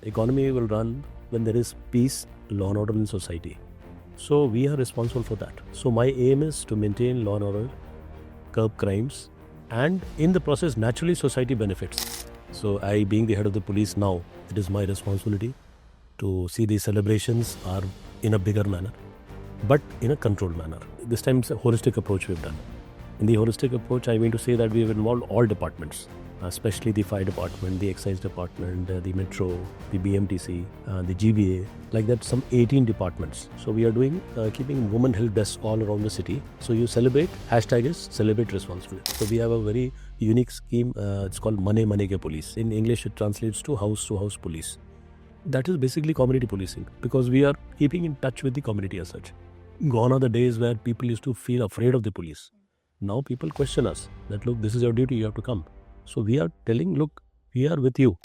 Economy will run when there is peace, law and order in society. So we are responsible for that. So my aim is to maintain law and order, curb crimes, and in the process, naturally, society benefits. So I, being the head of the police now, it is my responsibility to see these celebrations are in a bigger manner, but in a controlled manner. This time it's a holistic approach we've done. In the holistic approach, I mean to say that we have involved all departments, especially the fire department, the excise department, the metro, the BMTC, the GBA, like that, some 18 departments. So we are doing, keeping women help desks all around the city. So you celebrate, hashtag is celebrate responsibly. So we have a very unique scheme, it's called Mane Mane Ke Police. In English, it translates to house police. That is basically community policing, because we are keeping in touch with the community as such. Gone are the days where people used to feel afraid of the police. Now people question us that, look, this is your duty, you have to come. So we are telling, look, we are with you.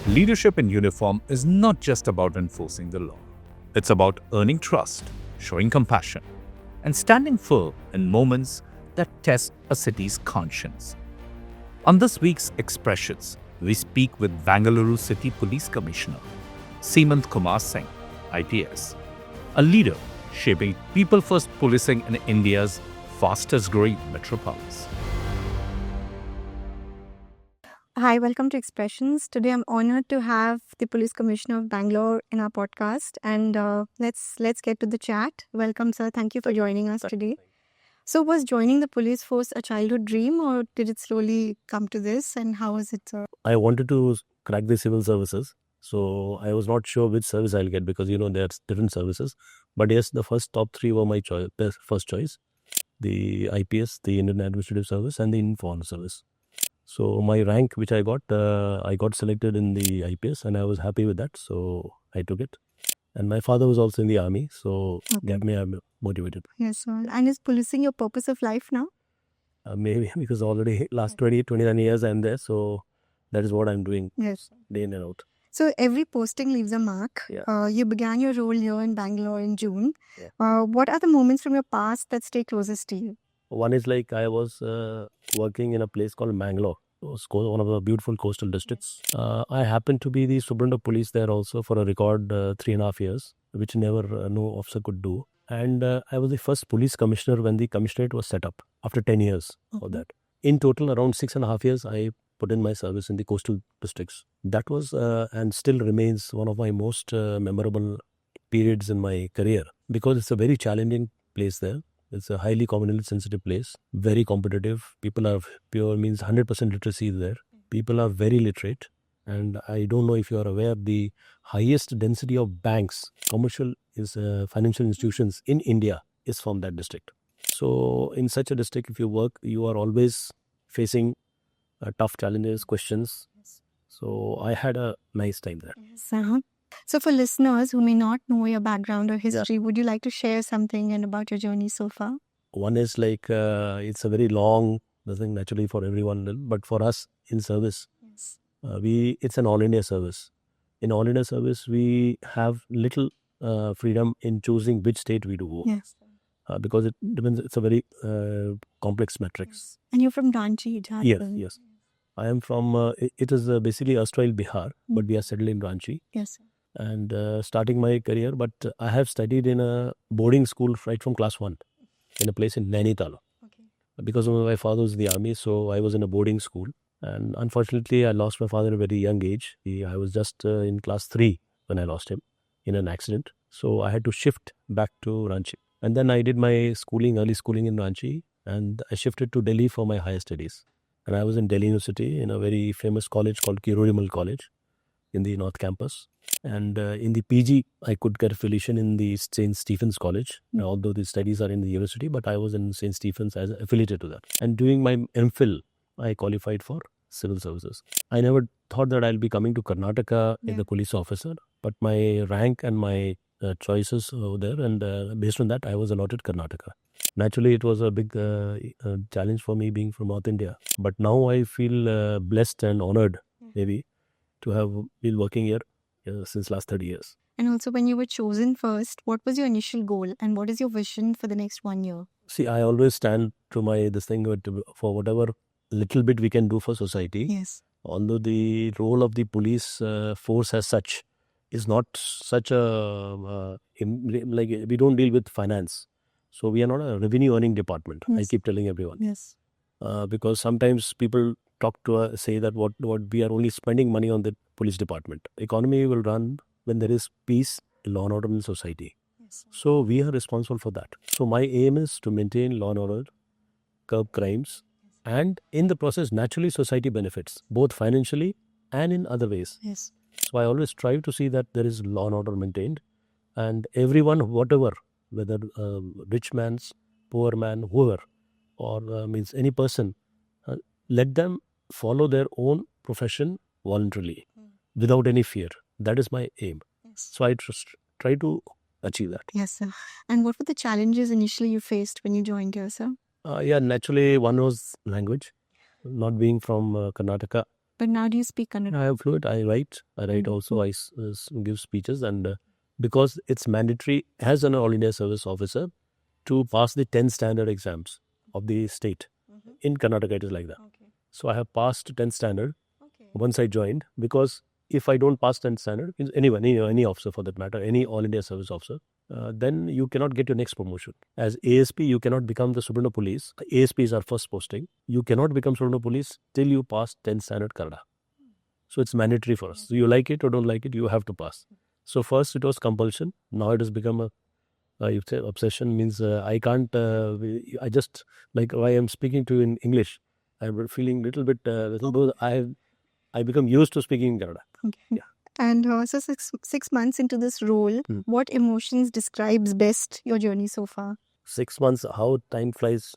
Leadership in uniform is not just about enforcing the law. It's about earning trust, showing compassion, and standing firm in moments that test a city's conscience. On this week's Expressions, we speak with Bangalore City Police Commissioner Seemant Kumar Singh, IPS, a leader shaping people-first policing in India's fastest-growing metropolis. Hi, welcome to Expressions. Today I'm honored to have the Police Commissioner of Bangalore in our podcast, and let's get to the chat. Welcome, sir. Thank you for joining us today. So was joining the police force a childhood dream, or did it slowly come to this, and how was it, sir? I wanted to crack the civil services. So I was not sure which service I'll get, because, there's different services. But yes, the first top three were my first choice. The IPS, the Indian Administrative Service, and the Foreign Service. So my rank, which I got selected in the IPS, and I was happy with that. So I took it. And my father was also in the army, so that me I'm motivated. Yes, sir. And is policing your purpose of life now? Maybe because already last 29 years I'm there. So that is what I'm doing. Yes. Day in and out. So every posting leaves a mark. Yeah. You began your role here in Bangalore in June. Yeah. What are the moments from your past that stay closest to you? One is like I was working in a place called Mangalore. It was one of the beautiful coastal districts. I happened to be the superintendent of police there also for a record 3.5 years, which never no officer could do. And I was the first police commissioner when the commissionerate was set up after 10 years of that. In total, around 6.5 years, I put in my service in the coastal districts. That was and still remains one of my most memorable periods in my career, because it's a very challenging place there. It's a highly communally sensitive place, very competitive. People are pure, means 100% literacy is there. People are very literate. And I don't know if you are aware, the highest density of banks, commercial financial institutions in India is from that district. So in such a district, if you work, you are always facing tough challenges, questions. So I had a nice time there. Yes, So for listeners who may not know your background or history, would you like to share something and about your journey so far? One is like, it's a very long thing naturally for everyone, but for us in service, it's an all India service. In all India service, we have little freedom in choosing which state we do go. Yes. Because it depends, it's a very complex matrix. And you're from Ranchi, Jharkhand? Yes. I am from, it is basically erstwhile Bihar, but we are settled in Ranchi. Yes. And starting my career, but I have studied in a boarding school right from class 1 in a place in Nainital. Because my father was in the army, so I was in a boarding school. And unfortunately, I lost my father at a very young age. I was just in class 3 when I lost him in an accident. So I had to shift back to Ranchi. And then I did my schooling, early schooling in Ranchi. And I shifted to Delhi for my higher studies. And I was in Delhi University in a very famous college called Kirorimal College in the North Campus. And in the PG, I could get affiliation in the St. Stephen's College, although the studies are in the university, but I was in St. Stephen's as affiliated to that. And during my MPhil, I qualified for civil services. I never thought that I'll be coming to Karnataka as a police officer, but my rank and my choices over there, and based on that, I was allotted Karnataka. Naturally, it was a big challenge for me being from North India. But now I feel blessed and honored, maybe, to have been working here since last 30 years. And also, when you were chosen first, what was your initial goal and what is your vision for the next 1 year? See, I always stand to my this thing for whatever little bit we can do for society. Yes. Although the role of the police force as such is not such a like we don't deal with finance, so we are not a revenue earning department. I Yes. keep telling everyone Yes. because sometimes people talk to us, say that what we are only spending money on the police department. Economy will run when there is peace, law and order in society. Yes. So we are responsible for that. So my aim is to maintain law and order, curb crimes, and in the process, naturally, society benefits both financially and in other ways. Yes. So I always strive to see that there is law and order maintained, and everyone, whatever, whether rich man's, poor man, whoever, or means any person, let them follow their own profession voluntarily, without any fear. That is my aim. Yes. So I just try to achieve that. Yes, sir. And what were the challenges initially you faced when you joined here, sir? Yeah, naturally, one was language, not being from Karnataka. But now do you speak Kannada? I am fluent. I write. Mhm. Also. I give speeches, and because it's mandatory as an All India Service Officer to pass the 10th standard exams of the state. In Karnataka, it is like that. Okay. So I have passed 10th standard Okay. once I joined, because if I don't pass 10th standard, means anyone, any officer for that matter, any All India Service Officer, then you cannot get your next promotion. As ASP, you cannot become the Superintendent of Police. ASP is our first posting. You cannot become Superintendent of Police till you pass 10th standard Kannada. So it's mandatory for us. So you like it or don't like it, you have to pass. So first it was compulsion. Now it has become a you say obsession. Means I can't. I just, like I am speaking to you in English. I'm feeling little bit. I become used to speaking in Kannada. Okay. Yeah. And so six months into this role, what emotions describes best your journey so far? 6 months, how time flies,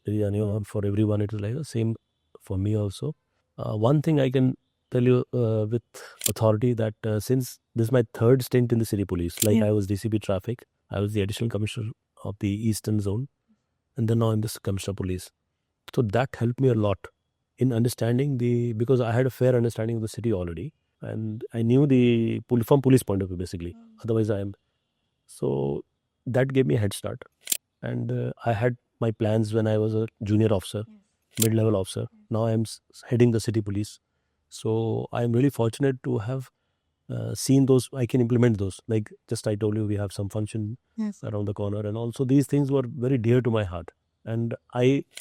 for everyone it is like the same for me also. One thing I can tell you with authority that since this is my third stint in the city police, like Yeah. I was DCP traffic, I was the additional commissioner of the eastern zone, and then now I'm the commissioner of police. So that helped me a lot in understanding because I had a fair understanding of the city already, and I knew from police point of view basically. Otherwise so that gave me a head start. And I had my plans when I was a junior officer, mid-level officer. Now I'm heading the city police. So I'm really fortunate to have seen those. I can implement those. Like just I told you, we have some function Yes. around the corner, and also these things were very dear to my heart. And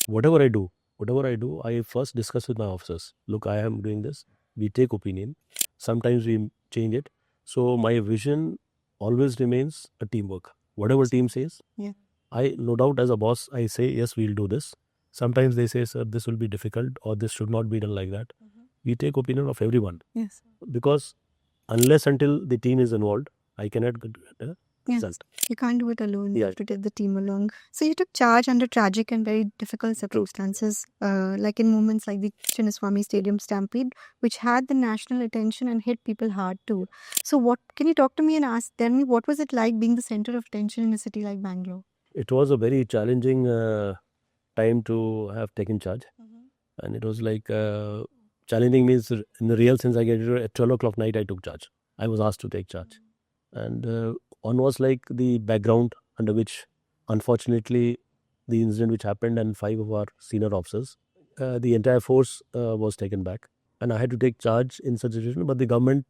whatever I do, I first discuss with my officers. Look, I am doing this. We take opinion. Sometimes we change it. So my vision always remains a teamwork. Whatever team says, Yeah. I, no doubt, as a boss, I say, yes, we'll do this. Sometimes they say, sir, this will be difficult, or this should not be done like that. We take opinion of everyone, Yes. because unless until the team is involved, I cannot get a Yes. result. You can't do it alone. You Yeah. have to take the team along. So you took charge under tragic and very difficult circumstances, like in moments like the Chinnaswamy Stadium stampede, which had the national attention and hit people hard too. So what can you talk to me and tell me what was it like being the center of attention in a city like Bangalore? It was a very challenging time to have taken charge. And it was like challenging means in the real sense, I get it at 12 o'clock night, I took charge. I was asked to take charge. And one was like the background under which, unfortunately, the incident which happened and 5 of our senior officers, the entire force was taken back. And I had to take charge in such a situation. But the government,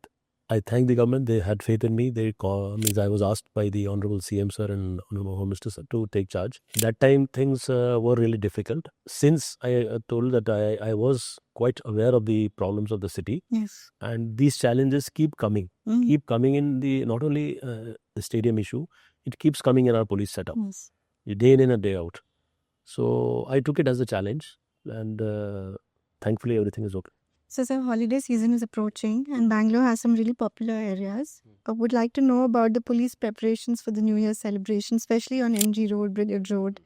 I thank the government, they had faith in me. I was asked by the Honorable CM Sir and Honorable Home Minister Sir to take charge. That time things were really difficult. Since I told that I was quite aware of the problems of the city, Yes. and these challenges keep coming in the not only the stadium issue, it keeps coming in our police setup, Yes. day in and day out. So I took it as a challenge, and thankfully everything is okay. So the holiday season is approaching and Bangalore has some really popular areas. I would like to know about the police preparations for the New Year celebration, especially on MG Road, Brigade Road.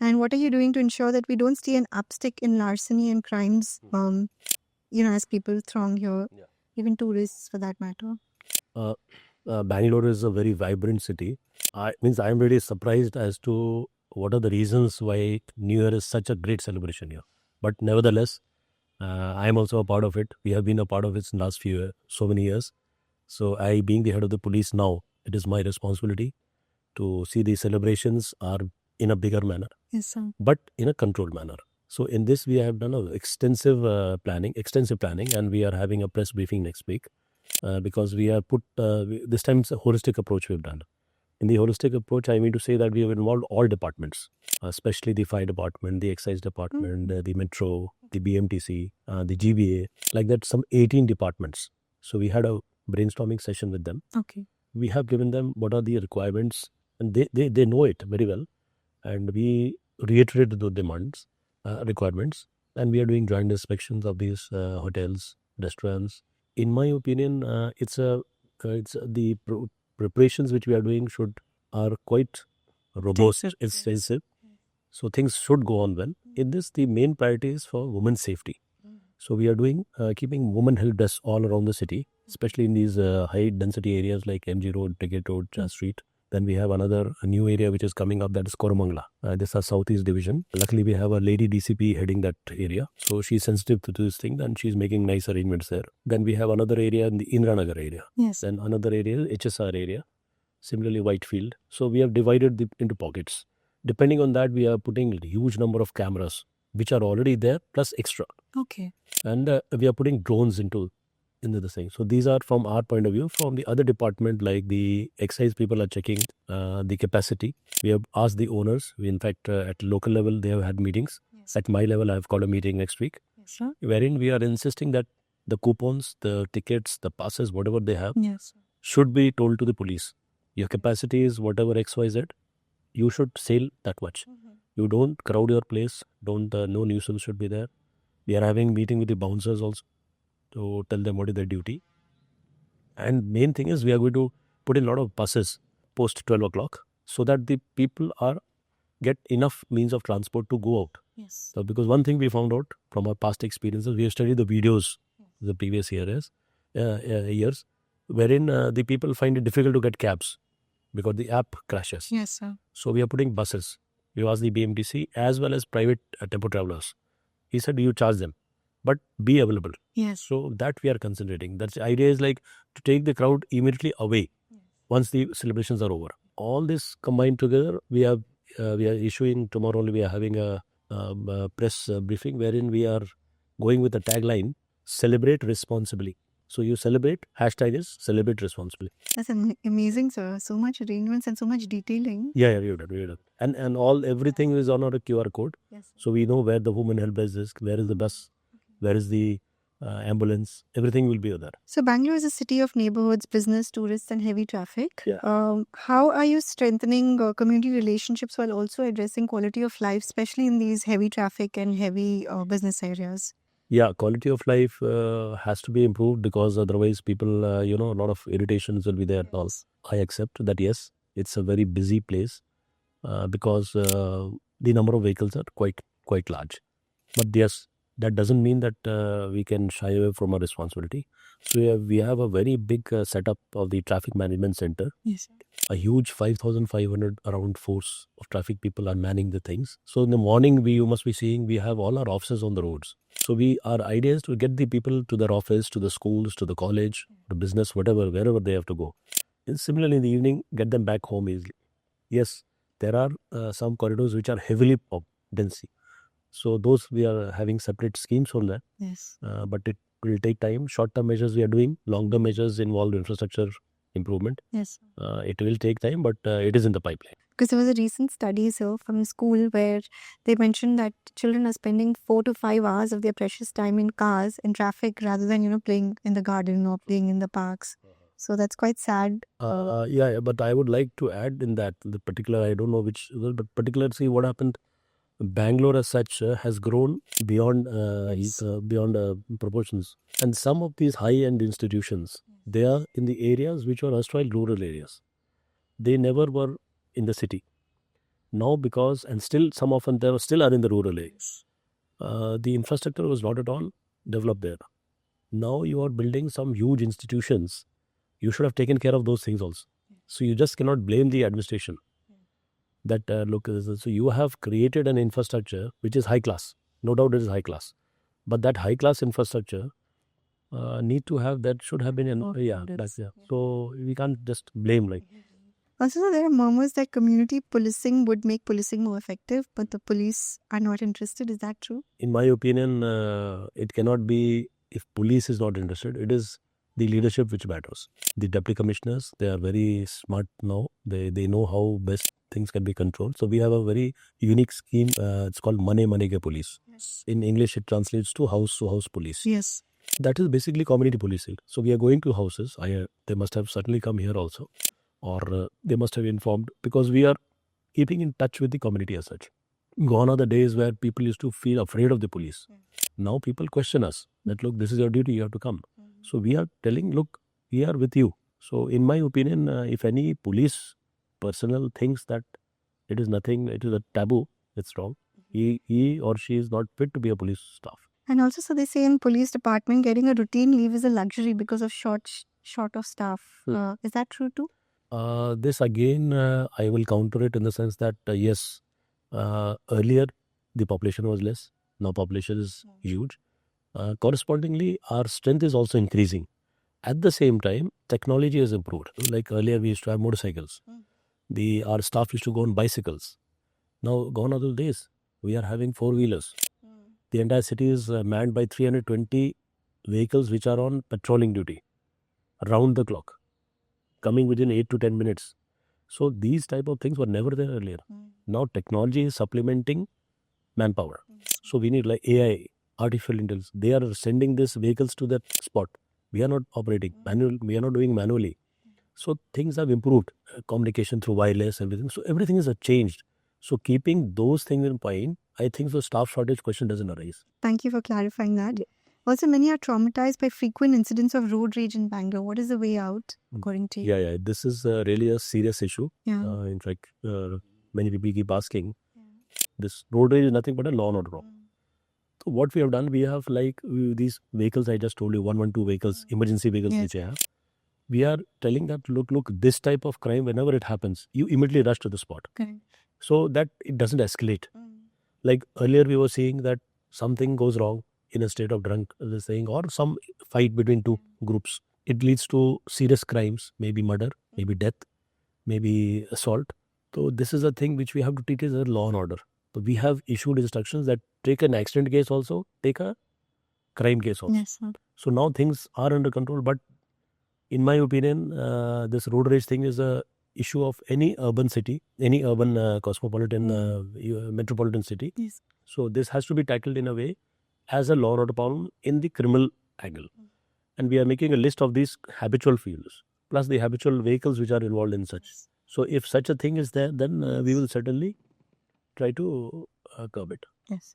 And what are you doing to ensure that we don't see an upstick in larceny and crimes, as people throng here, Yeah. even tourists for that matter? Bangalore is a very vibrant city. I am really surprised as to what are the reasons why New Year is such a great celebration here. But nevertheless, I am also a part of it. We have been a part of it in the last so many years. So I, being the head of the police now, it is my responsibility to see these celebrations are in a bigger manner, Yes, sir. but in a controlled manner. So in this, we have done a extensive planning, and we are having a press briefing next week because we are this time it's a holistic approach we've done. In the holistic approach, I mean to say that we have involved all departments, especially the fire department, the excise department, the metro, the BMTC, the GBA, like that, some 18 departments. So we had a brainstorming session with them. Okay. We have given them what are the requirements, and they know it very well. And we reiterated those demands, requirements, and we are doing joint inspections of these hotels, restaurants. In my opinion, it's the preparations which we are doing are quite robust, extensive. So things should go on well. In this, the main priority is for women's safety. So we are doing keeping women help desks all around the city, especially in these high density areas like MG Road, Ticket Road, Street. Then we have a new area which is coming up, that is Koramangala. This is our Southeast Division. Luckily, we have a lady DCP heading that area. So she's sensitive to this thing and she's making nice arrangements there. Then we have another area in the Indranagar area. Yes. Then another area is HSR area. Similarly, Whitefield. So we have divided into pockets. Depending on that, we are putting a huge number of cameras which are already there plus extra. Okay. And we are putting drones into the thing. So these are from our point of view. From the other department, like the excise people are checking the capacity. We have asked the owners. We, in fact, at local level, they have had meetings. Yes. At my level, I have called a meeting next week. Yes, sir. Wherein we are insisting that the coupons, the tickets, the passes, whatever they have, Yes. should be told to the police. Your capacity is whatever XYZ. You should sell that much. You don't crowd your place. No nuisance should be there. We are having meeting with the bouncers also to tell them what is their duty. And main thing is we are going to put in a lot of buses post 12 o'clock so that the people get enough means of transport to go out. Yes. So because one thing we found out from our past experiences, we have studied the videos the previous years, wherein the people find it difficult to get cabs because the app crashes. Yes, sir. So we are putting buses. We asked the BMTC as well as private tempo travelers. He said you charge them, but be available. Yes. So that we are concentrating. That's the idea, is like to take the crowd immediately away once the celebrations are over. All this combined together, we are issuing tomorrow. Only we are having a press briefing wherein we are going with a tagline: "Celebrate responsibly." So you celebrate. Hashtag is celebrate responsibly. That's amazing, sir. So much arrangements and so much detailing. Yeah, we did. And everything is on our QR code. Yes. So we know where the women help desk is, where is the bus, where is the ambulance. Everything will be there. So Bangalore is a city of neighborhoods, business, tourists, and heavy traffic. Yeah. How are you strengthening community relationships while also addressing quality of life, especially in these heavy traffic and heavy business areas? Yeah, quality of life has to be improved because otherwise people, a lot of irritations will be there. Yes. I accept that, yes, it's a very busy place because the number of vehicles are quite large. But yes, that doesn't mean that we can shy away from our responsibility. So we have a very big setup of the traffic management center. Yes. A huge 5,500 around force of traffic people are manning the things. So in the morning, you must be seeing we have all our offices on the roads. So our idea is to get the people to their office, to the schools, to the college, to business, wherever they have to go. And similarly, in the evening, get them back home easily. Yes, there are some corridors which are heavily density. So those we are having separate schemes on that. Yes. But it will take time. Short-term measures we are doing. Long-term measures involve infrastructure improvement. Yes. It will take time, but it is in the pipeline. Because there was a recent study, sir, from a school where they mentioned that children are spending 4 to 5 hours of their precious time in cars in traffic rather than, playing in the garden or playing in the parks. So that's quite sad. Yeah, but I would like to add in that the particular, I don't know which, but particular, see what happened. Bangalore as such has grown beyond proportions. And some of these high-end institutions, they are in the areas which were erstwhile rural areas. They never were in the city. Now because, and still some of them there still are in the rural areas. The infrastructure was not at all developed there. Now you are building some huge institutions. You should have taken care of those things also. So you just cannot blame the administration. That so you have created an infrastructure which is high class. No doubt it is high class. But that high class infrastructure should have been So we can't just blame Also, there are murmurs that community policing would make policing more effective, but the police are not interested. Is that true? In my opinion, it cannot be if police is not interested. It is the leadership which matters. The deputy commissioners, they are very smart now. They know how best things can be controlled. So we have a very unique scheme. It's called Mane Mane Ke Police. Yes. In English, it translates to house police. Yes. That is basically community policing. So we are going to houses. They must have certainly come here also, or they must have informed, because we are keeping in touch with the community as such. Gone are the days where people used to feel afraid of the police. Now people question us that, look, this is your duty, you have to come. So we are telling, look, we are with you. So in my opinion, if any police personnel thinks that it is nothing, it is a taboo, it's wrong. He or she is not fit to be a police staff. And also, so they say in police department, getting a routine leave is a luxury because of short of staff. Is that true too? This again, I will counter it in the sense that yes, earlier the population was less. Now population is huge. Correspondingly, our strength is also increasing. At the same time, technology has improved. Like earlier, we used to have motorcycles. Our staff used to go on bicycles. Now, gone are those days. We are having 4-wheelers. The entire city is manned by 320 vehicles which are on patrolling duty, round the clock, coming within 8 to 10 minutes. So these type of things were never there earlier. Now technology is supplementing manpower. So we need like AI, artificial intelligence. They are sending these vehicles to that spot. We are not operating manual. We are not doing manually. So things have improved. Communication through wireless, everything. So everything is changed. So keeping those things in mind, I think the staff shortage question doesn't arise. Thank you for clarifying that. Also, many are traumatized by frequent incidents of road rage in Bangalore. What is the way out, according to you? Yeah. This is really a serious issue. Yeah. In fact, many people keep asking. This road rage is nothing but a law and order. So what we have done, we have these vehicles I just told you, 112 vehicles, emergency vehicles which I have. We are telling that, look, this type of crime, whenever it happens, you immediately rush to the spot. Okay. So that it doesn't escalate. Like earlier we were seeing that something goes wrong in a state of drunk, or some fight between two groups. It leads to serious crimes, maybe murder, maybe death, maybe assault. So this is a thing which we have to treat as a law and order. So we have issued instructions that take an accident case also, take a crime case also. Yes, sir. So now things are under control. But in my opinion, this road rage thing is a issue of any urban city, any urban cosmopolitan metropolitan city. Yes. So this has to be tackled in a way as a law and order problem in the criminal angle. And we are making a list of these habitual fuels, plus the habitual vehicles which are involved in such. So if such a thing is there, then we will certainly try to curb it. Yes.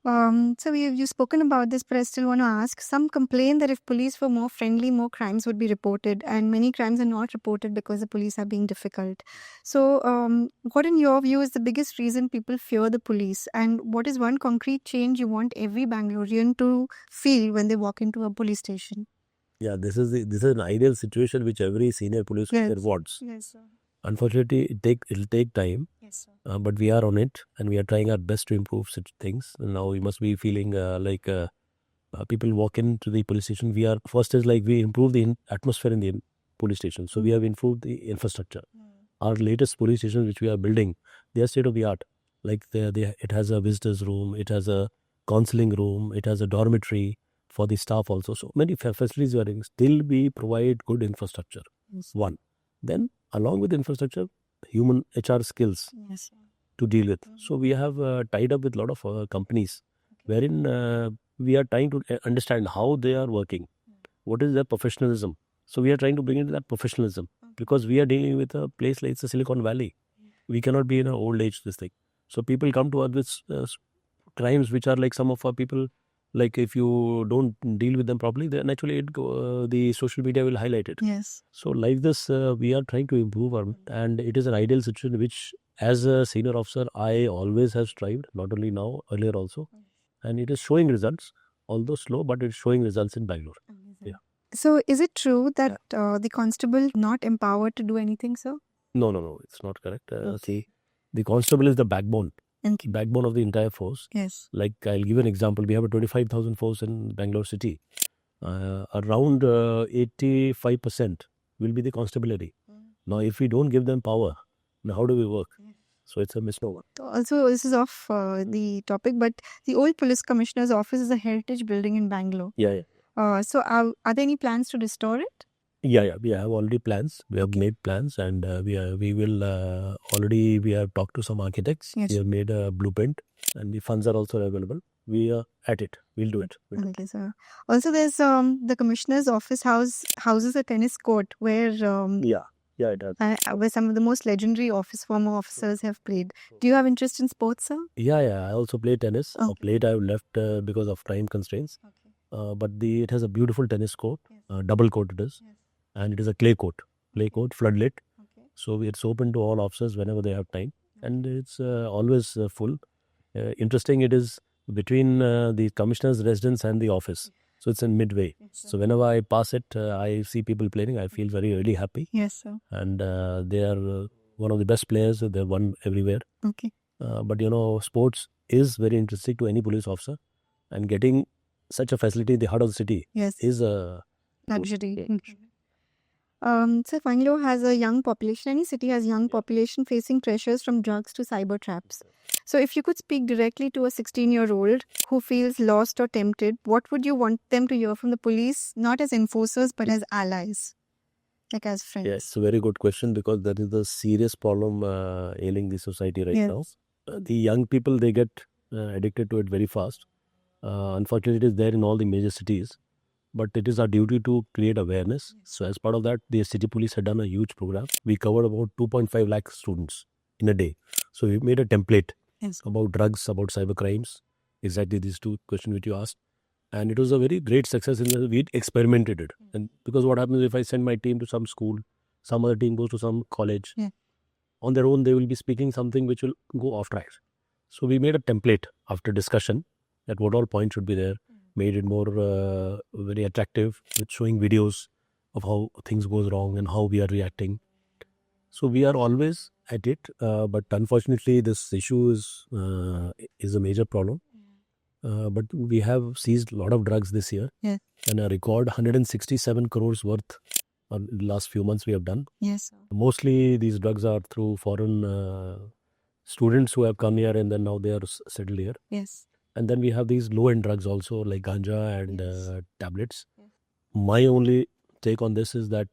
So you've spoken about this, but I still want to ask. Some complain that if police were more friendly, more crimes would be reported, and many crimes are not reported because the police are being difficult. So, what in your view is the biggest reason people fear the police, and what is one concrete change you want every Bangalorean to feel when they walk into a police station? Yeah, this is an ideal situation which every senior police officer wants. Yes, sir. Unfortunately, it'll take time. Yes, sir. But we are on it, and we are trying our best to improve such things. And now we must be feeling people walk into the police station. We improve the atmosphere in the police station. So we have improved the infrastructure. Our latest police station which we are building, they are state of the art. Like it has a visitors room, it has a counseling room, it has a dormitory for the staff also. So many facilities we are doing. Still we provide good infrastructure. Yes. One. Then along with infrastructure, human HR skills to deal with. So we have tied up with a lot of companies wherein we are trying to understand how they are working. What is their professionalism? So we are trying to bring in that professionalism because we are dealing with a place like the Silicon Valley. We cannot be in our old age, this thing. So people come to us with crimes which are like some of our people, like if you don't deal with them properly, then naturally the social media will highlight it. Yes. So like this, we are trying to improve and it is an ideal situation which as a senior officer, I always have strived, not only now, earlier also. And it is showing results, although slow, but it's showing results in Bangalore. Yeah. So is it true that the constable is not empowered to do anything, sir? No, it's not correct. See, the constable is the backbone. Okay. Backbone of the entire force. Yes. Like I'll give an example. We have a 25,000 force in Bangalore city. Around 85% will be the constabulary. Now, if we don't give them power, now how do we work? So it's a misnomer. Also, this is off the topic, but the old police commissioner's office is a heritage building in Bangalore. Yeah, yeah. So are there any plans to restore it? Yeah. We have already plans. We have made plans, and we will already. We have talked to some architects. Yes. We have made a blueprint, and the funds are also available. We are at it. We'll do it. Okay, sir. Also, there's the commissioner's office houses a tennis court where Yeah, it does. where some of the most legendary former officers have played. Do you have interest in sports, sir? Yeah. I also play tennis. Okay. Of late, I've left because of time constraints. Okay. But it has a beautiful tennis court, double court it is, and it is a clay court, floodlit. Okay. So it's open to all officers whenever they have time, and it's always full. Interesting, it is between the commissioner's residence and the office. So it's in midway. So whenever I pass it, I see people playing. I feel really happy. Yes, sir. And they are one of the best players. They've won everywhere. Okay. But sports is very interesting to any police officer, and getting such a facility in the heart of the city is a luxury. So Bangalore has a young population. Any city has young population facing pressures from drugs to cyber traps. So if you could speak directly to a 16-year-old who feels lost or tempted, what would you want them to hear from the police, not as enforcers, but as allies, like as friends? Yes, it's a very good question, because that is a serious problem ailing the society right now. The young people, they get addicted to it very fast. Unfortunately, it is there in all the major cities. But it is our duty to create awareness. So as part of that, the city police had done a huge program. We covered about 2.5 lakh students in a day. So we made a template about drugs, about cyber crimes, exactly these two questions which you asked. And it was a very great success. We experimented it. And because what happens if I send my team to some school, some other team goes to some college, on their own they will be speaking something which will go off track. So we made a template after discussion that what all points should be there. Made it more very attractive, with showing videos of how things goes wrong and how we are reacting. So we are always at it, but unfortunately this issue is a major problem. But we have seized a lot of drugs this year, and a record 167 crores worth in the last few months we have done. Yes. Mostly these drugs are through foreign students who have come here, and then now they are settled here. Yes. And then we have these low-end drugs also, like ganja and tablets. My only take on this is that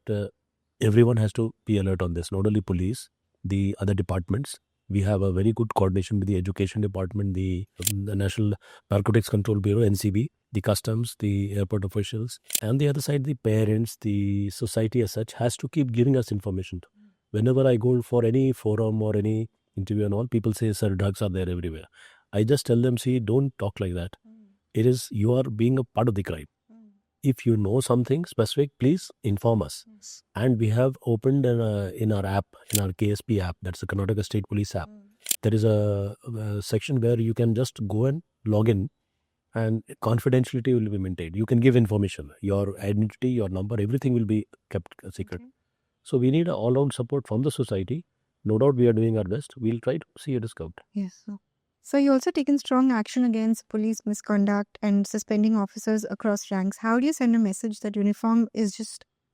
everyone has to be alert on this, not only police, the other departments. We have a very good coordination with the education department, the National Narcotics Control Bureau, NCB, the customs, the airport officials, and the other side, the parents, the society as such has to keep giving us information. Whenever I go for any forum or any interview and all, people say, sir, drugs are there everywhere. I just tell them, see, don't talk like that. It is, you are being a part of the crime. If you know something specific, please inform us. And we have opened in our app, in our KSP app, that's the Karnataka State Police app, there is a section where you can just go and log in, and confidentiality will be maintained. You can give information, your identity, your number, everything will be kept secret. So we need an all-round support from the society. No doubt we are doing our best. We'll try to see it is covered. Yes, sir. So you also taken strong action against police misconduct and suspending officers across ranks. How do you send a message that uniform is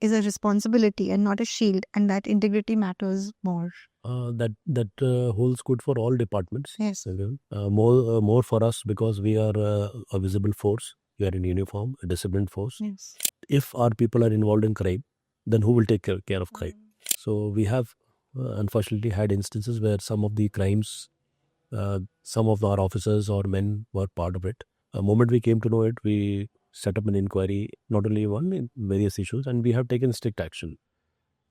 a responsibility and not a shield, and that integrity matters more? That holds good for all departments. Yes. More for us, because we are a visible force. We are in uniform, a disciplined force. Yes. If our people are involved in crime, then who will take care of crime? So we have unfortunately had instances where some of the crimes, some of our officers or men were part of it. The moment we came to know it, we set up an inquiry, not only one, in various issues, and we have taken strict action.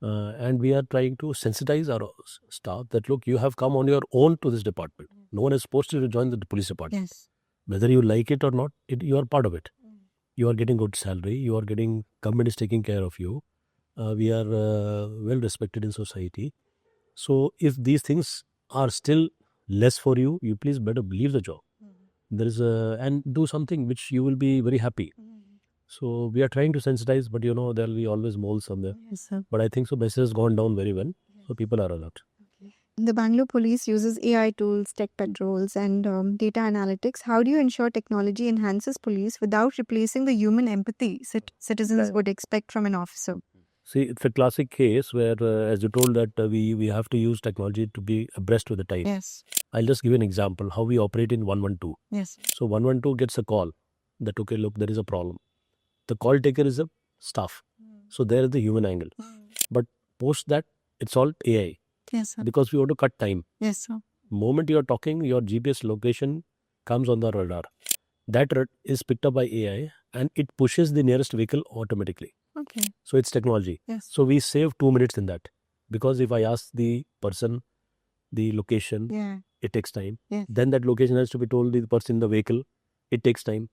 And we are trying to sensitize our staff that, look, you have come on your own to this department. No one is supposed to join the police department. Yes. Whether you like it or not, you are part of it. You are getting good salary. Government is taking care of you. We are well respected in society. So if these things are still less for you, you please better leave the job. There is and do something which you will be very happy. So we are trying to sensitize, but there will be always moles somewhere. Yes, sir. But I think so message has gone down very well. So people are alert. The Bangalore police uses AI tools, tech patrols, and data analytics. How do you ensure technology enhances police without replacing the human empathy citizens would expect from an officer? See, it's a classic case where, as you told, that we have to use technology to be abreast with the time. Yes. I'll just give you an example how we operate in 112. Yes. So 112 gets a call that, okay, look, there is a problem. The call taker is a staff. So there is the human angle. But post that, it's all AI Yes, sir. because we want to cut time. Yes, sir. Moment you're talking, your GPS location comes on the radar. That is picked up by AI and it pushes the nearest vehicle automatically. Okay. So it's technology. Yes. So we save 2 minutes in that. Because if I ask the person the location, Yeah. it takes time. Yes. Then that location has to be told the person in the vehicle. It takes time.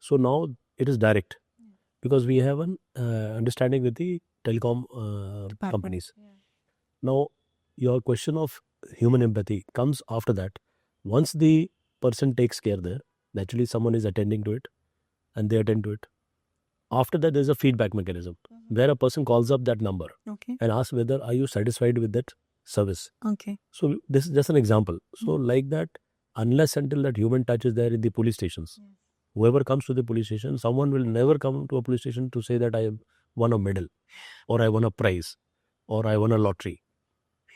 So now it is direct because we have an understanding with the telecom Department. companies. Yeah. Now, your question of human empathy comes after that. Once the person takes care there, naturally someone is attending to it and they attend to it. After that, there's a feedback mechanism where a person calls up that number Okay. and asks whether are you satisfied with that service. Okay. So this is just an example. So like that, unless until that human touch is there in the police stations, whoever comes to the police station, someone will never come to a police station to say that I won a medal or I won a prize or I won a lottery.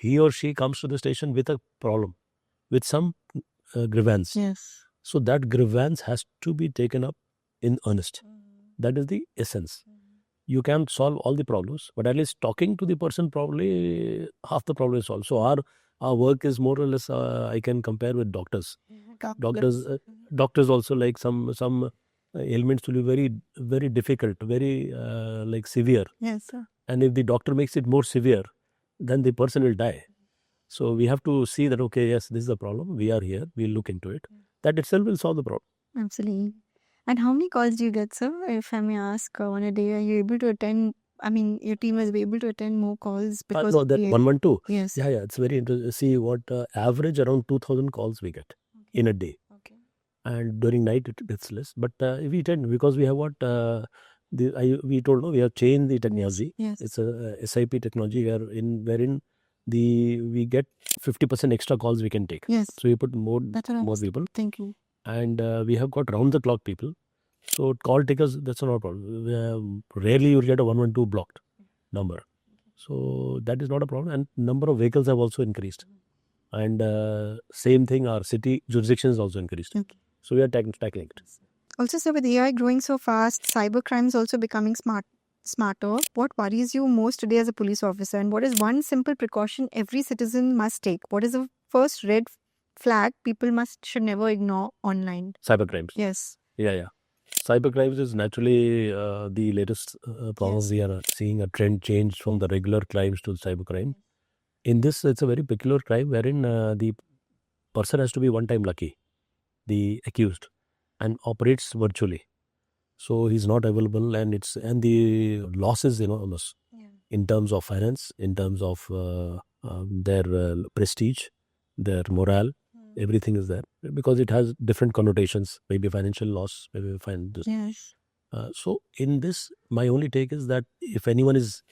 He or she comes to the station with a problem, with some grievance. Yes. So that grievance has to be taken up in earnest. That is the essence. You can solve all the problems, but at least talking to the person, probably half the problem is solved. So our work is more or less, I can compare with doctors. Doctors also, like some ailments will be very, very difficult, very like severe. Yes, sir. And if the doctor makes it more severe, then the person will die. So we have to see that, okay, yes, this is the problem. We are here. We'll look into it. That itself will solve the problem. Absolutely. And how many calls do you get, sir? If I may ask, on a day, are you able to attend? I mean, your team is able to attend more calls because No, of that the- 112. Yes. Yeah, it's very interesting. See what average around 2,000 calls we get in a day. Okay. And during night it gets less. But we tend, because we have what we told, no, we have changed the technology. Yes. It's a SIP technology wherein we get 50% extra calls we can take. Yes. So we put more That's what I was people, thinking. and we have got round the clock people. So call takers, that's not a problem. Rarely you get a 112 blocked number. So that is not a problem. And number of vehicles have also increased. And same thing, our city jurisdiction is also increased. Okay. So we are tackling it. Also, sir, with AI growing so fast, cyber crimes also becoming smarter. What worries you most today as a police officer, and what is one simple precaution every citizen must take? What is the first red flag people should never ignore online? Cyber crimes. Yes. Yeah. Cyber crimes is naturally the latest problem. Yes. We are seeing a trend change from the regular crimes to cyber crime. In this, it's a very peculiar crime wherein the person has to be one time lucky, the accused, and operates virtually. So he's not available, and the loss is enormous in terms of finance, in terms of their prestige, their morale. Everything is there because it has different connotations, maybe financial loss, maybe Yes. So in this, my only take is that if anyone is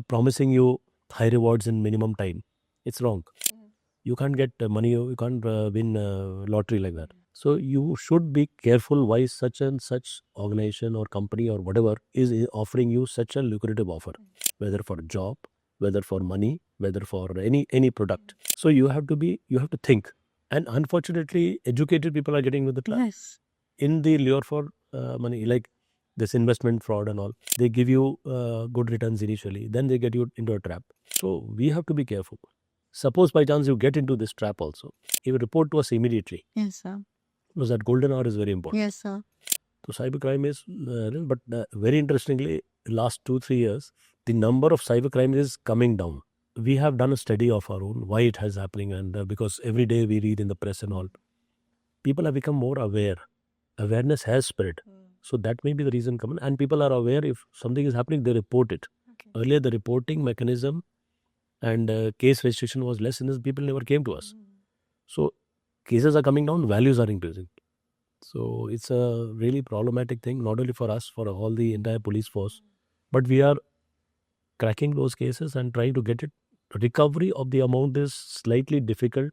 promising you high rewards in minimum time, it's wrong. You can't get money, you can't win lottery like that. So you should be careful why such and such organization or company or whatever is offering you such a lucrative offer, whether for a job, whether for money, whether for any product. So you have to think. And unfortunately, educated people are getting with the trap. Yes. In the lure for money, like this investment fraud and all, they give you good returns initially, then they get you into a trap. So we have to be careful. Suppose by chance you get into this trap also, you report to us immediately. Yes, sir. Because that golden hour is very important. Yes, sir. So cybercrime is, but very interestingly, last 2-3 years, the number of cybercrime is coming down. We have done a study of our own, why it has happening, and because every day we read in the press and all, people have become more aware. Awareness has spread. So that may be the reason coming. And people are aware if something is happening, they report it. Okay. Earlier, the reporting mechanism and case registration was less, and people never came to us. So cases are coming down, values are increasing. So it's a really problematic thing, not only for us, for all the entire police force, but we are cracking those cases and trying to get it. Recovery of the amount is slightly difficult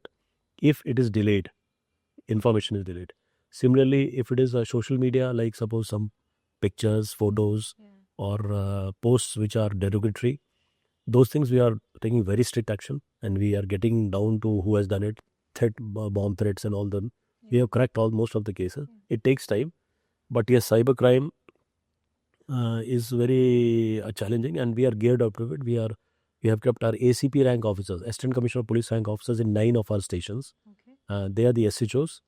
if it is delayed. Information is delayed. Similarly, if it is social media, like suppose some pictures, photos, or posts which are derogatory, Those things we are taking very strict action, and we are getting down to who has done it, bomb threats and all them. We have cracked most of the cases. It takes time, but yes, cybercrime is very challenging, and we are geared up to it. We have kept our ACP rank officers, Assistant Commissioner of Police rank officers, in 9 of our stations. They are the SHOs.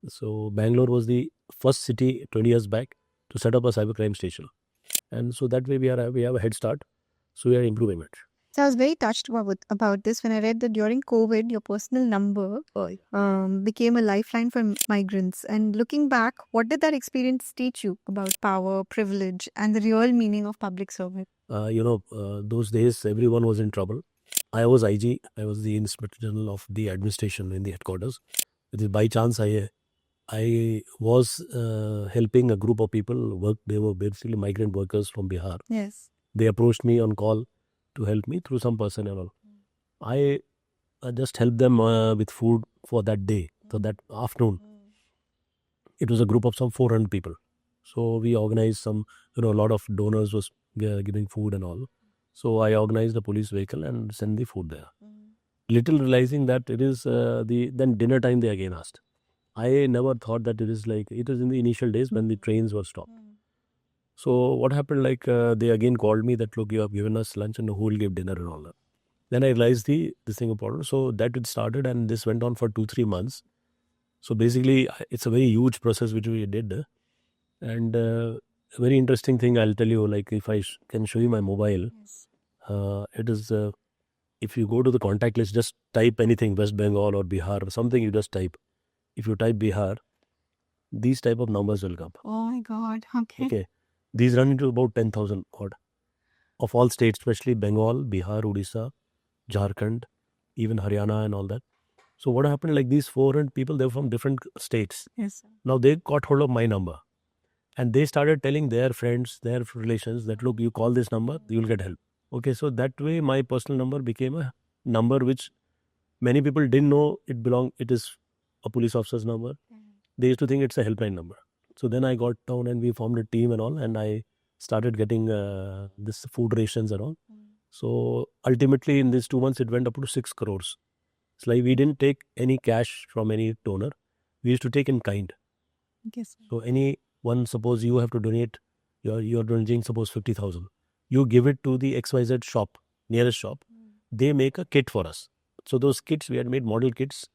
So Bangalore was the first city 20 years back to set up a cybercrime station, and so that way we have a head start. So we are improving it. So I was very touched about this when I read that during COVID, your personal number became a lifeline for migrants. And looking back, what did that experience teach you about power, privilege, and the real meaning of public service? Those days everyone was in trouble. I was IG. I was the Inspector General of the administration in the headquarters. It is by chance I was helping a group of people work. They were basically migrant workers from Bihar. Yes. They approached me on call to help me through some person and all. I just helped them with food for that day, so that afternoon. It was a group of some 400 people. So we organized some, a lot of donors was giving food and all. So I organized a police vehicle and sent the food there. Little realizing that it is then dinner time they again asked. I never thought that it is like, it was in the initial days when the trains were stopped. So what happened, like they again called me that, look, you have given us lunch and who will give dinner and all that. Then I realized this thing important. So that it started, and this went on for 2-3 months. So basically it's a very huge process which we did. And a very interesting thing I'll tell you, like if I can show you my mobile, it is, if you go to the contact list, just type anything, West Bengal or Bihar or something, you just type. If you type Bihar, these type of numbers will come. Oh my God. Okay. These run into about 10,000 odd of all states, especially Bengal, Bihar, Odisha, Jharkhand, even Haryana and all that. So what happened, like these 400 people, they're from different states. Yes. Now they got hold of my number and they started telling their friends, their relations that, look, you call this number, you'll get help. Okay, so that way my personal number became a number which many people didn't know it is a police officer's number. They used to think it's a helpline number. So then I got down and we formed a team and all, and I started getting this food rations and all. So ultimately in these 2 months, it went up to 6 crores. It's like we didn't take any cash from any donor. We used to take in kind. Yes. So anyone, suppose you have to donate, you're donating suppose 50,000. You give it to the XYZ shop, nearest shop. They make a kit for us. So those kits, we had made model kits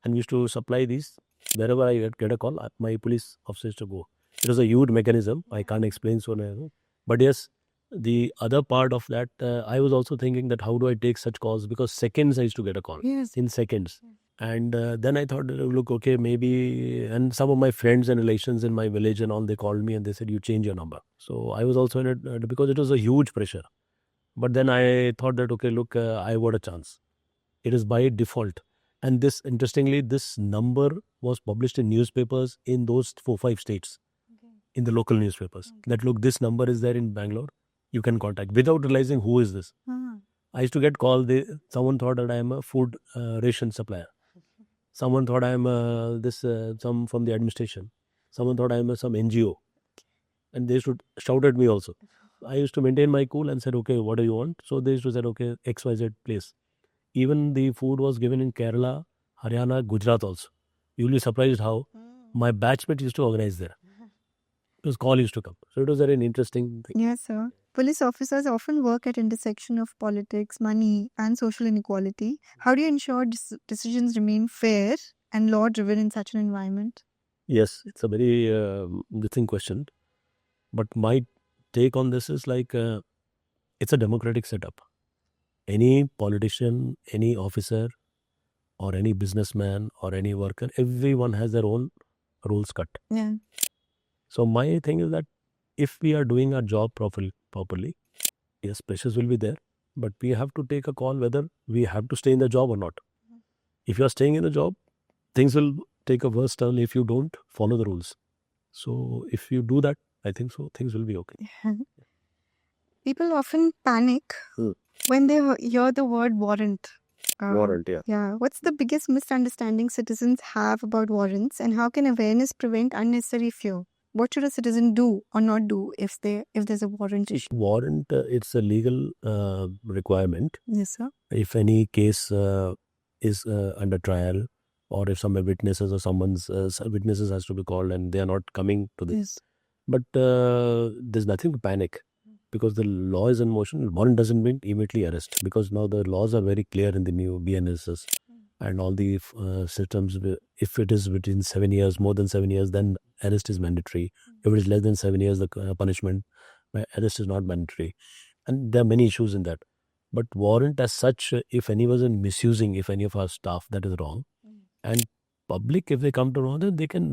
and we used to supply these. Wherever I get a call, my police officer used to go. It was a huge mechanism. I can't explain so now. But yes, the other part of that, I was also thinking that how do I take such calls? Because seconds I used to get a call. Yes. In seconds. And then I thought, look, okay, maybe, and some of my friends and relations in my village and all, they called me and they said, you change your number. So I was also in it because it was a huge pressure. But then I thought that, okay, look, I got a chance. It is by default. And this, interestingly, this number was published in newspapers in those 4-5 states, in the local newspapers. That, look, this number is there in Bangalore. You can contact without realizing who is this. I used to get called. Someone thought that I am a food ration supplier. Someone thought I am some from the administration. Someone thought I am some NGO. And they used to shout at me also. I used to maintain my cool and said, okay, what do you want? So they used to say, okay, XYZ place. Even the food was given in Kerala, Haryana, Gujarat also. You'll be surprised how my batchmate used to organize there. Because call used to come. So it was very interesting thing. Yes, sir. Police officers often work at intersection of politics, money, and social inequality. How do you ensure decisions remain fair and law-driven in such an environment? Yes, it's a very good question. But my take on this is like it's a democratic setup. Any politician, any officer, or any businessman, or any worker, everyone has their own rules cut. Yeah. So my thing is that if we are doing our job properly, yes, pressures will be there, but we have to take a call whether we have to stay in the job or not. If you are staying in the job, things will take a worse turn if you don't follow the rules. So if you do that, I think so things will be okay. People often panic when they hear the word warrant. Warrant, yeah. Yeah. What's the biggest misunderstanding citizens have about warrants, and how can awareness prevent unnecessary fear? What should a citizen do or not do if there's a warrant issue? Warrant, it's a legal requirement. Yes, sir. If any case is under trial, or if some witnesses or someone's witnesses has to be called and they are not coming to this. Yes. But there's nothing to panic because the law is in motion. Warrant doesn't mean immediately arrest because now the laws are very clear in the new BNSS and all the systems. If it is within 7 years, more than 7 years, then arrest is mandatory. If it is less than 7 years, the punishment, arrest is not mandatory. And there are many issues in that. But warrant as such, if anyone is misusing, if any of our staff, that is wrong. And public, if they come to know that, they can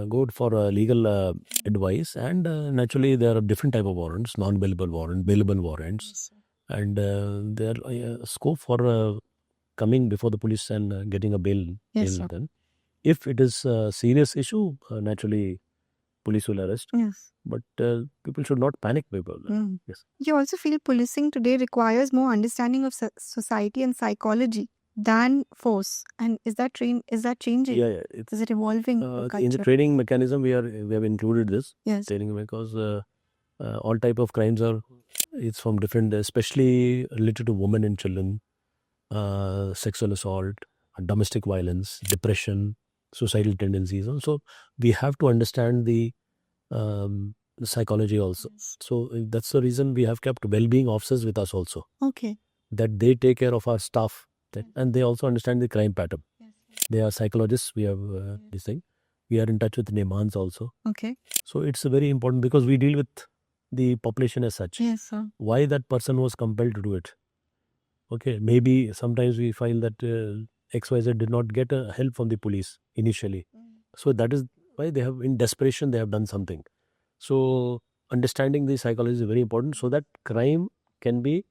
go for legal advice. And naturally, there are different type of warrants: non-bailable warrant, bailable warrants, and there are scope for coming before the police and getting a bail. Yes, bail sir. then. If it is a serious issue, naturally, police will arrest. Yes. But people should not panic. People. Mm. Yes. You also feel policing today requires more understanding of society and psychology than force. And is that changing? Yeah. It's Is it evolving? the in the culture? training mechanism. We have included this Yes. training because all type of crimes are. It's from different, especially related to women and children, sexual assault, domestic violence, depression, suicidal tendencies. Also, we have to understand the psychology also. Yes. So that's the reason we have kept well-being officers with us also. Okay. That they take care of our staff, and they also understand the crime pattern. They are psychologists. We have this thing. We are in touch with Nemans also. Okay. So it's very important because we deal with the population as such. Yes, sir. Why that person was compelled to do it? Okay, maybe sometimes we find that XYZ did not get help from the police initially. So that is why they have, in desperation, they have done something. So understanding the psychology is very important so that crime can be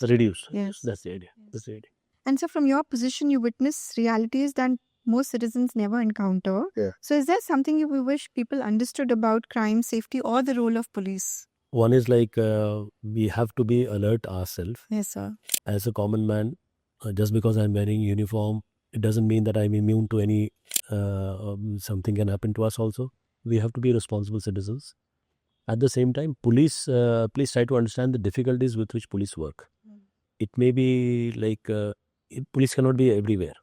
reduced. Yes. That's the idea. That's the idea. And so, from your position, you witness realities that most citizens never encounter. Yeah. So, is there something you wish people understood about crime, safety, or the role of police? One is like we have to be alert ourselves. Yes, sir. As a common man, just because I'm wearing uniform, it doesn't mean that I'm immune to any something can happen to us also. We have to be responsible citizens. At the same time, please try to understand the difficulties with which police work. It may be like police cannot be everywhere.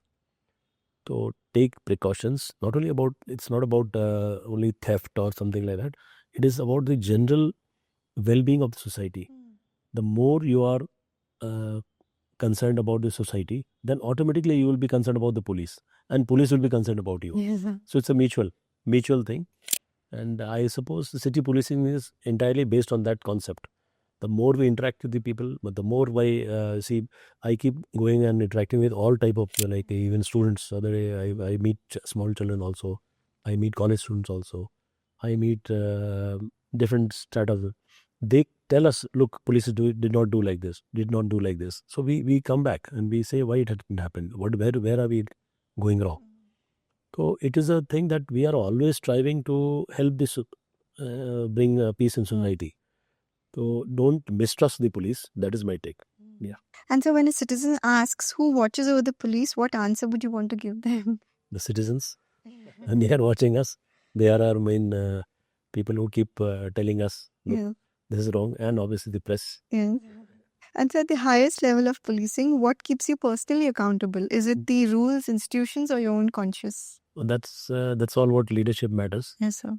So take precautions. It's not about only theft or something like that. It is about the general well-being of the society. The more you are concerned about the society, then automatically you will be concerned about the police, and police will be concerned about you. Yes, sir. So it's a mutual thing. And I suppose the city policing is entirely based on that concept. The more we interact with the people, but the more I keep going and interacting with all type of, like even students. Other day I meet small children also. I meet college students also. I meet different strata. They tell us, look, police did not do like this. So we come back and we say why it hadn't happened. Where are we going wrong? So it is a thing that we are always striving to help this bring peace in society. So don't mistrust the police. That is my take. Yeah. And so, when a citizen asks who watches over the police, what answer would you want to give them? The citizens, and they are watching us. They are our main people who keep telling us, look, Yeah. this is wrong, and obviously the press. Yeah. And so, at the highest level of policing, what keeps you personally accountable? Is it the rules, institutions, or your own conscience? That's all what leadership matters. Yes, sir.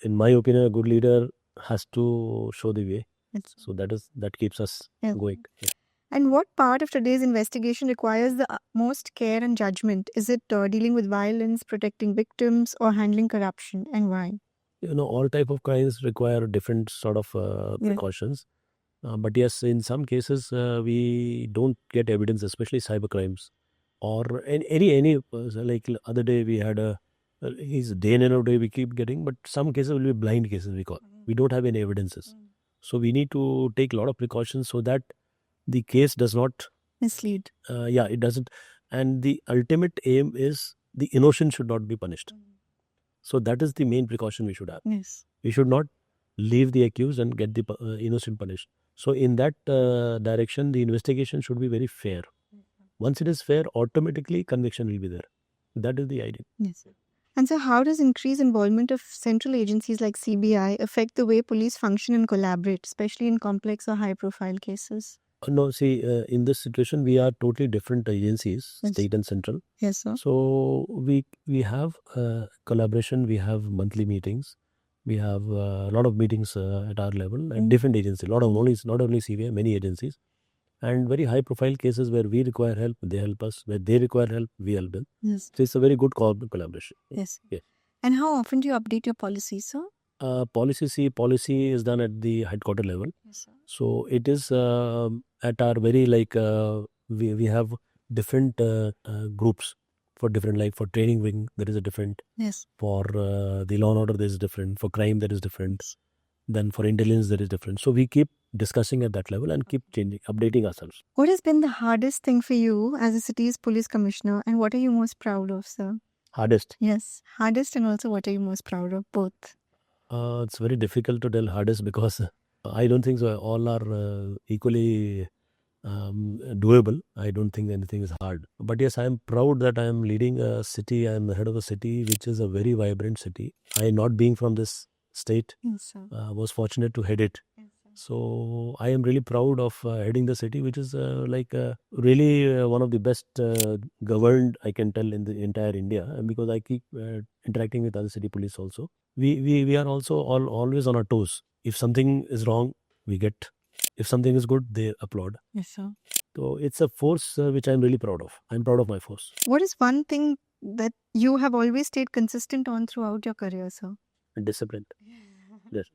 In my opinion, a good leader has to show the way. Yes. So that keeps us Yeah. going. Yeah. And what part of today's investigation requires the most care and judgment? Is it dealing with violence, protecting victims, or handling corruption, and why? All type of crimes require different sort of precautions. But yes, in some cases we don't get evidence, especially cyber crimes, or any like other day we had is day in and out day we keep getting, but some cases will be blind cases we call. We don't have any evidences, so we need to take a lot of precautions so that the case does not Mislead. it doesn't, and the ultimate aim is the innocent should not be punished. So that is the main precaution we should have. Yes. We should not leave the accused and get the innocent punished. So in that direction, the investigation should be very fair. Once it is fair, automatically conviction will be there. That is the idea. Yes. And so, how does increased involvement of central agencies like CBI affect the way police function and collaborate, especially in complex or high-profile cases? No, see, in this situation, we are totally different agencies, Yes. state and central. Yes, sir. So we have collaboration. We have monthly meetings. We have a lot of meetings at our level and different agencies. Not only CBI, many agencies, and very high profile cases where we require help, they help us. Where they require help, we help them. Yes. So it's a very good collaboration. Yes. Yeah. And how often do you update your policies, sir? Policy is done at the headquarter level. Yes, sir. So it is at our very we have different groups for different, like for training wing there is a different, Yes. for the law and order there is different, for crime there is different, then for intelligence there is different. So we keep discussing at that level and keep changing, updating ourselves. What has been the hardest thing for you as a city's police commissioner, and what are you most proud of, sir? Hardest. Yes, hardest, and also what are you most proud of? Both. It's very difficult to tell hardest because I don't think so. All are equally doable. I don't think anything is hard. But yes, I am proud that I am leading a city. I am the head of a city which is a very vibrant city. I, not being from this state, Yes, sir. was fortunate to head it. Yes, sir. So I am really proud of heading the city, which is really one of the best governed, I can tell, in the entire India. And because I keep interacting with other city police also, we are also always on our toes. If something is wrong, we get. If something is good, they applaud. Yes, sir. So it's a force which I'm really proud of. I'm proud of my force. What is one thing that you have always stayed consistent on throughout your career, sir? Discipline. Yes.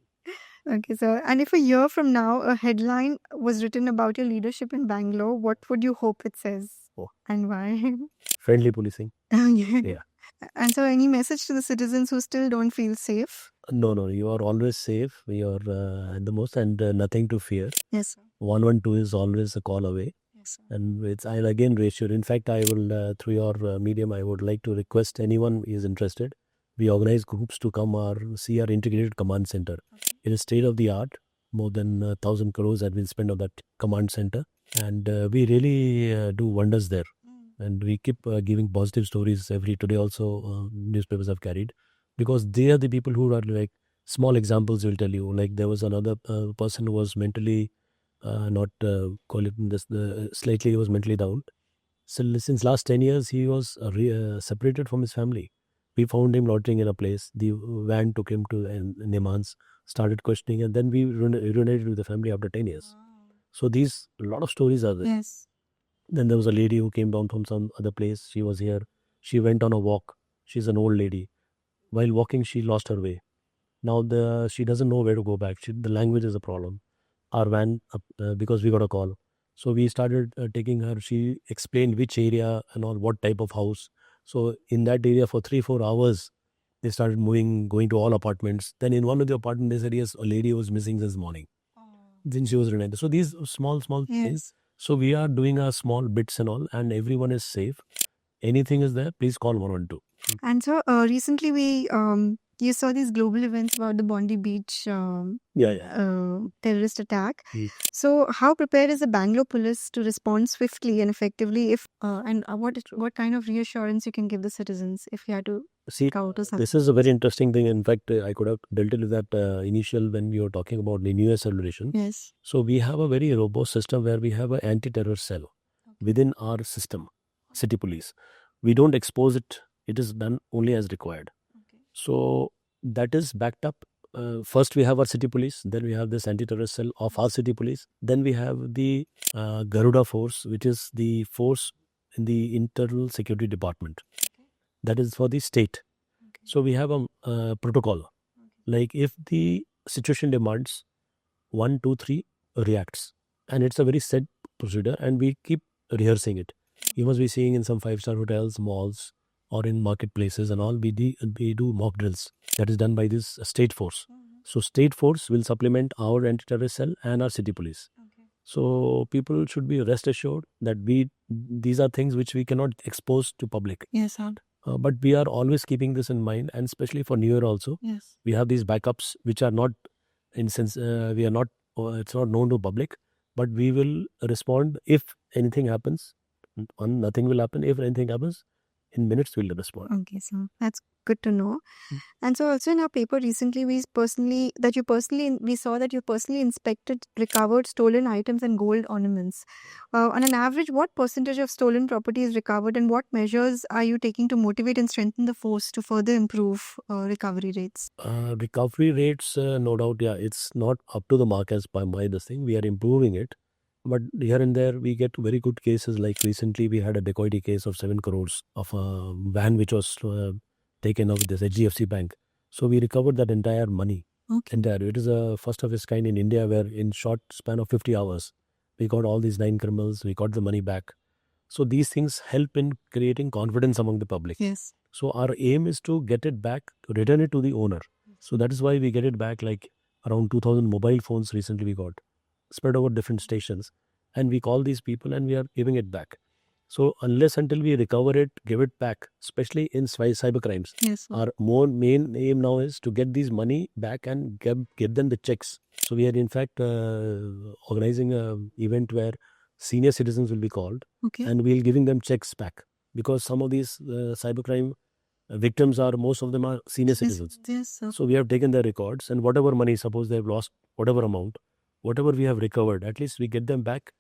Okay, sir. And if a year from now a headline was written about your leadership in Bangalore, what would you hope it says? Oh. And why? Friendly policing. Yeah. Yeah. And so, any message to the citizens who still don't feel safe? No, you are always safe. You are at the most, and nothing to fear. Yes, sir. 112 is always a call away. Yes, sir. And I'll again reassure. In fact, I will, through your medium, I would like to request anyone who is interested. We organize groups to come see our integrated command center. It is state of the art. More than 1,000 crores have been spent on that command center. And we really do wonders there. And we keep giving positive stories every today also newspapers have carried, because they are the people who are like small examples will tell you. Like there was another person who was mentally not call it this, slightly he was mentally down. So since last 10 years he was separated from his family. We found him loitering in a place. The van took him to Nimans, started questioning, and then we reunited with the family after 10 years. So a lot of stories are there. Yes. Then there was a lady who came down from some other place. She was here. She went on a walk. She's an old lady. While walking, she lost her way. Now she doesn't know where to go back. The language is a problem. Our van, because we got a call. So we started taking her. She explained which area and all, what type of house. So in that area for 3-4 hours, they started going to all apartments. Then in one of the apartments, they said, yes, a lady was missing since morning. Then she was reunited. So these small things. Yes. So we are doing our small bits and all, and everyone is safe. Anything is there, please call 112. And so recently you saw these global events about the Bondi Beach terrorist attack. So how prepared is the Bangalore police to respond swiftly and effectively what kind of reassurance you can give the citizens if you had to scout or something? This is a very interesting thing. In fact, I could have dealt with that initial when we were talking about the New Year celebration. Yes. So we have a very robust system where we have an anti-terror cell within our system, city police. We don't expose it. It is done only as required. Okay. So that is backed up. First we have our city police. Then we have this anti-terror cell of our city police. Then we have the Garuda force, which is the force in the internal security department. Okay. That is for the state. Okay. So we have a protocol. Okay. Like if the situation demands 1, 2, 3 reacts. And it's a very set procedure and we keep rehearsing it. You must be seeing in some 5-star hotels, malls, or in marketplaces and all, we do mock drills. That is done by this state force. So state force will supplement our anti-terrorist cell and our city police. Okay. So people should be rest assured that these are things which we cannot expose to public. Yes, sir. But we are always keeping this in mind, and especially for New Year also. Yes. We have these backups which are not, it's not known to public, but we will respond if anything happens. Nothing will happen. If anything happens, in minutes we'll respond. Okay, so that's good to know. Mm. And so also in our paper recently, we saw that you personally inspected recovered stolen items and gold ornaments. On an average, what percentage of stolen property is recovered, and what measures are you taking to motivate and strengthen the force to further improve recovery rates? Recovery rates, no doubt, yeah, it's not up to the mark as by this thing. We are improving it. But here and there, we get very good cases. Like recently, we had a dacoity case of 7 crores of a van which was taken of this HDFC Bank. So we recovered that entire money. Okay. Entire. It is a first of its kind in India where in short span of 50 hours, we got all these 9 criminals, we got the money back. So these things help in creating confidence among the public. Yes. So our aim is to get it back, to return it to the owner. So that is why we get it back, like around 2,000 mobile phones recently we got, spread over different stations. And we call these people and we are giving it back. So unless until we recover it, give it back, especially in cyber crimes. Yes. Our main aim now is to get these money back and give them the checks. So we are in fact organizing an event where senior citizens will be called, Okay. and we'll giving them checks back, because some of these cybercrime victims most of them are senior citizens. Yes, sir. So we have taken their records, and whatever money, suppose they've lost whatever amount, whatever we have recovered, at least we get them back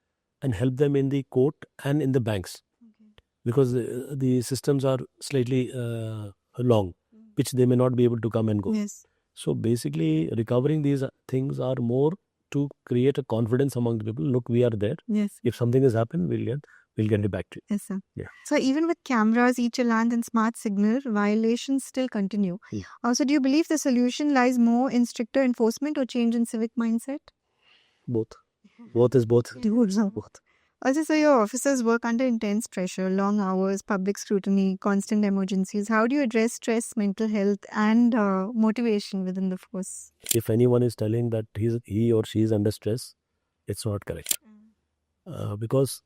and help them in the court and in the banks, because the systems are slightly long, which they may not be able to come and go. Yes. So basically, recovering these things are more to create a confidence among the people. Look, we are there. Yes. If something has happened, we'll get it back to you. Yes, sir. Yeah. So even with cameras, e-challan and smart signal, violations still continue. Yeah. Also, do you believe the solution lies more in stricter enforcement or change in civic mindset? Both. Both is both. Both. Also, so your officers work under intense pressure, long hours, public scrutiny, constant emergencies. How do you address stress, mental health, and motivation within the force? If anyone is telling that he or she is under stress, it's not correct. Because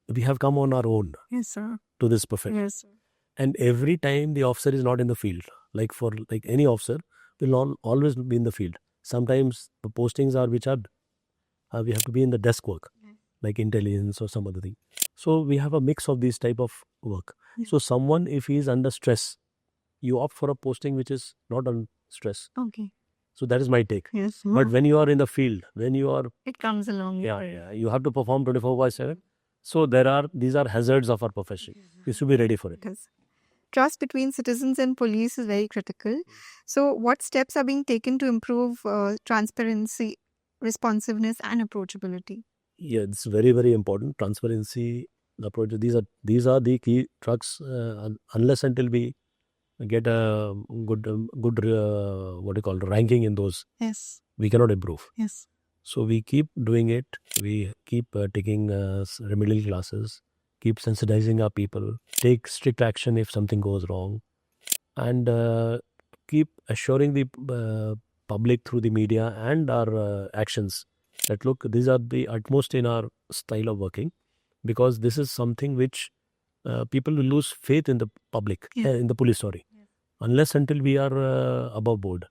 we have come on our own Yes, sir. to this profession. Yes, sir. And every time the officer is not in the field, like any officer, will always be in the field. Sometimes the postings are which are we have to be in the desk work, like intelligence or some other thing. So we have a mix of these type of work. Yeah. So someone, if he is under stress, you opt for a posting which is not on stress. Okay. So that is my take. Yes. But when you are in the field, when you are, it comes along. you have to perform 24/7. So these are hazards of our profession. You should be ready for it. Yes. Trust between citizens and police is very critical. So what steps are being taken to improve transparency, responsiveness, and approachability? Yeah, it's very, very important. Transparency, approach. These are the key trucks. Unless until we get a good ranking in those, Yes. we cannot improve. Yes. So we keep doing it. We keep taking remedial classes, keep sensitizing our people, take strict action if something goes wrong, and keep assuring the public through the media and our actions that look, these are the utmost in our style of working, because this is something which people will lose faith in the public, in the police, unless until we are above board.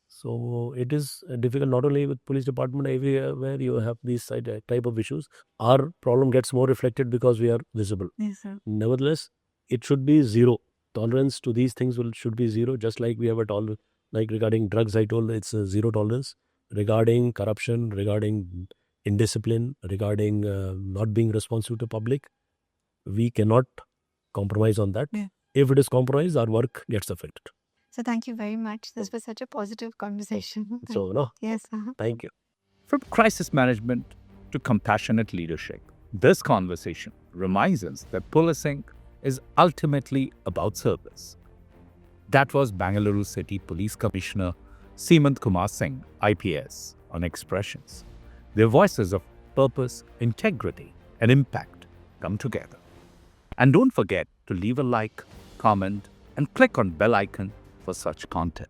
So it is difficult, not only with police department, everywhere you have these type of issues. Our problem gets more reflected because we are visible. Yes, sir. Nevertheless, it should be zero. Tolerance to these things should be zero, just like we have a tolerance. Like regarding drugs, I told it's zero tolerance. Regarding corruption, regarding indiscipline, regarding not being responsive to public, we cannot compromise on that. Yeah. If it is compromised, our work gets affected. So thank you very much. This was such a positive conversation. So, no, Yes. thank you. From crisis management to compassionate leadership, this conversation reminds us that policing is ultimately about service. That was Bangalore City Police Commissioner Seemant Kumar Singh, IPS, on Expressions. Their voices of purpose, integrity, and impact come together. And don't forget to leave a like, comment, and click on bell icon for such content.